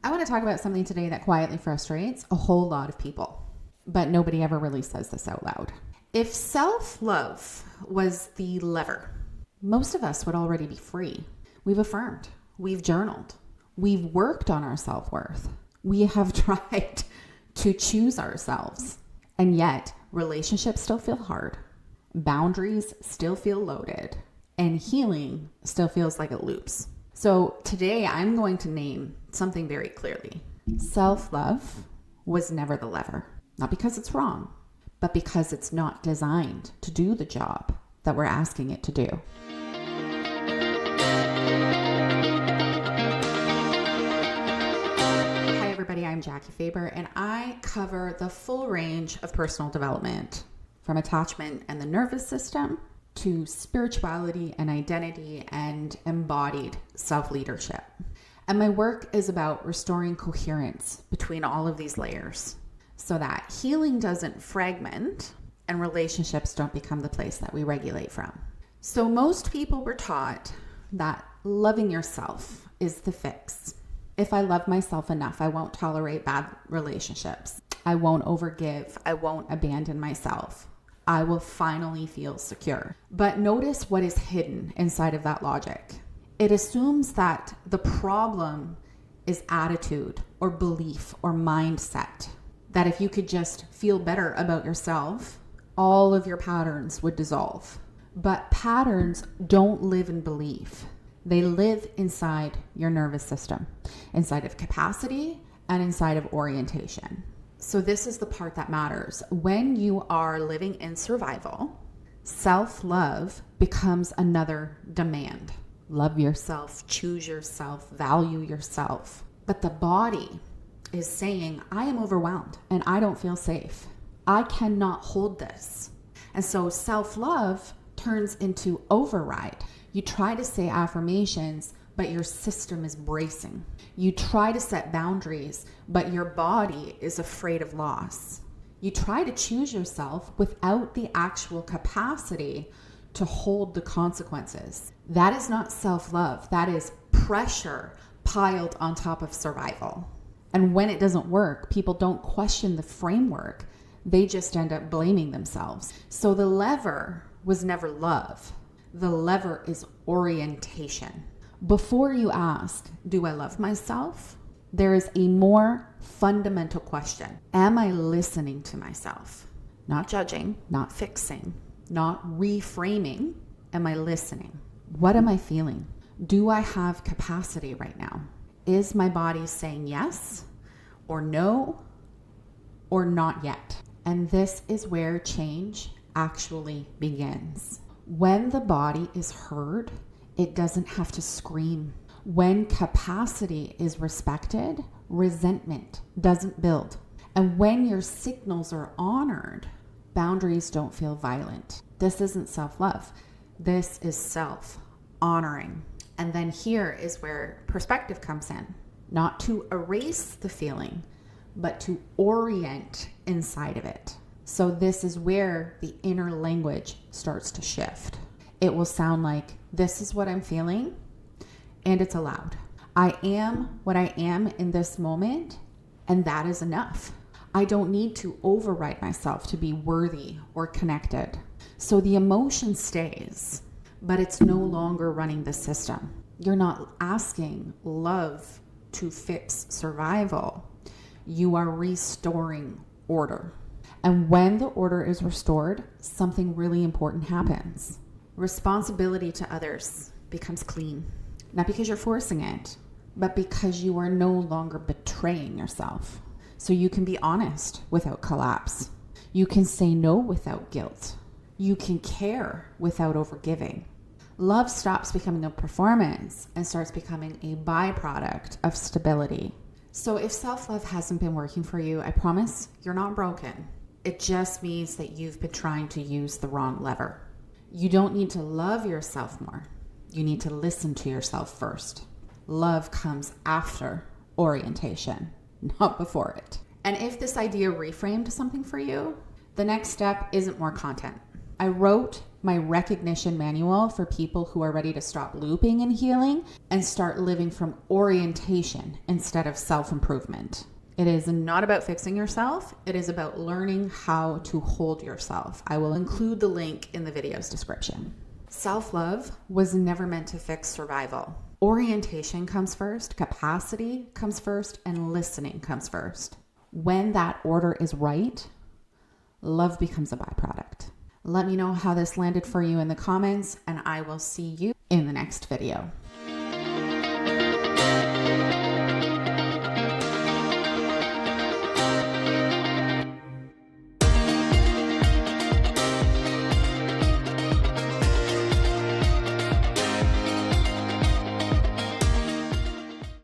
I want to talk about something today that quietly frustrates a whole lot of people, but nobody ever really says this out loud. If self-love was the lever, most of us would already be free. We've affirmed, we've journaled, we've worked on our self-worth. We have tried to choose ourselves, and yet relationships still feel hard, boundaries still feel loaded, and healing still feels like it loops. So today I'm going to name something very clearly. Self-love was never the lever, not because it's wrong, but because it's not designed to do the job that we're asking it to do. Hi everybody, I'm Jackie Faber, and I cover the full range of personal development, from attachment and the nervous system to spirituality and identity and embodied self-leadership. And my work is about restoring coherence between all of these layers so that healing doesn't fragment and relationships don't become the place that we regulate from. So most people were taught that loving yourself is the fix. If I love myself enough, I won't tolerate bad relationships. I won't overgive. I won't abandon myself. I will finally feel secure. But notice what is hidden inside of that logic. It assumes that the problem is attitude or belief or mindset. That if you could just feel better about yourself, all of your patterns would dissolve. But patterns don't live in belief. They live inside your nervous system, inside of capacity and inside of orientation. So this is the part that matters. When you are living in survival, self-love becomes another demand. Love yourself, choose yourself, value yourself. But the body is saying, I am overwhelmed and I don't feel safe. I cannot hold this. And so self-love turns into override. You try to say affirmations, but your system is bracing. You try to set boundaries, but your body is afraid of loss. You try to choose yourself without the actual capacity to hold the consequences. That is not self-love. That is pressure piled on top of survival. And when it doesn't work, people don't question the framework. They just end up blaming themselves. So the lever was never love. The lever is orientation. Before you ask, do I love myself? There is a more fundamental question. Am I listening to myself? Not judging, not fixing, not reframing. Am I listening? What am I feeling? Do I have capacity right now? Is my body saying yes or no or not yet? And this is where change actually begins. When the body is heard, it doesn't have to scream. When capacity is respected, resentment doesn't build. And when your signals are honored, boundaries don't feel violent. This isn't self-love. This is self-honoring. And then here is where perspective comes in. Not to erase the feeling, but to orient inside of it. So this is where the inner language starts to shift. It will sound like, this is what I'm feeling, and it's allowed. I am what I am in this moment, and that is enough. I don't need to override myself to be worthy or connected. So the emotion stays, but it's no longer running the system. You're not asking love to fix survival. You are restoring order. And when the order is restored, something really important happens. Responsibility to others becomes clean. Not because you're forcing it, but because you are no longer betraying yourself. So you can be honest without collapse. You can say no without guilt. You can care without overgiving. Love stops becoming a performance and starts becoming a byproduct of stability. So if self-love hasn't been working for you, I promise you're not broken. It just means that you've been trying to use the wrong lever. You don't need to love yourself more. You need to listen to yourself first. Love comes after orientation, not before it. And if this idea reframed something for you, the next step isn't more content. I wrote my recognition manual for people who are ready to stop looping and healing and start living from orientation instead of self-improvement. It is not about fixing yourself. It is about learning how to hold yourself. I will include the link in the video's description. Self-love was never meant to fix survival. Orientation comes first, capacity comes first, and listening comes first. When that order is right, love becomes a byproduct. Let me know how this landed for you in the comments, and I will see you in the next video.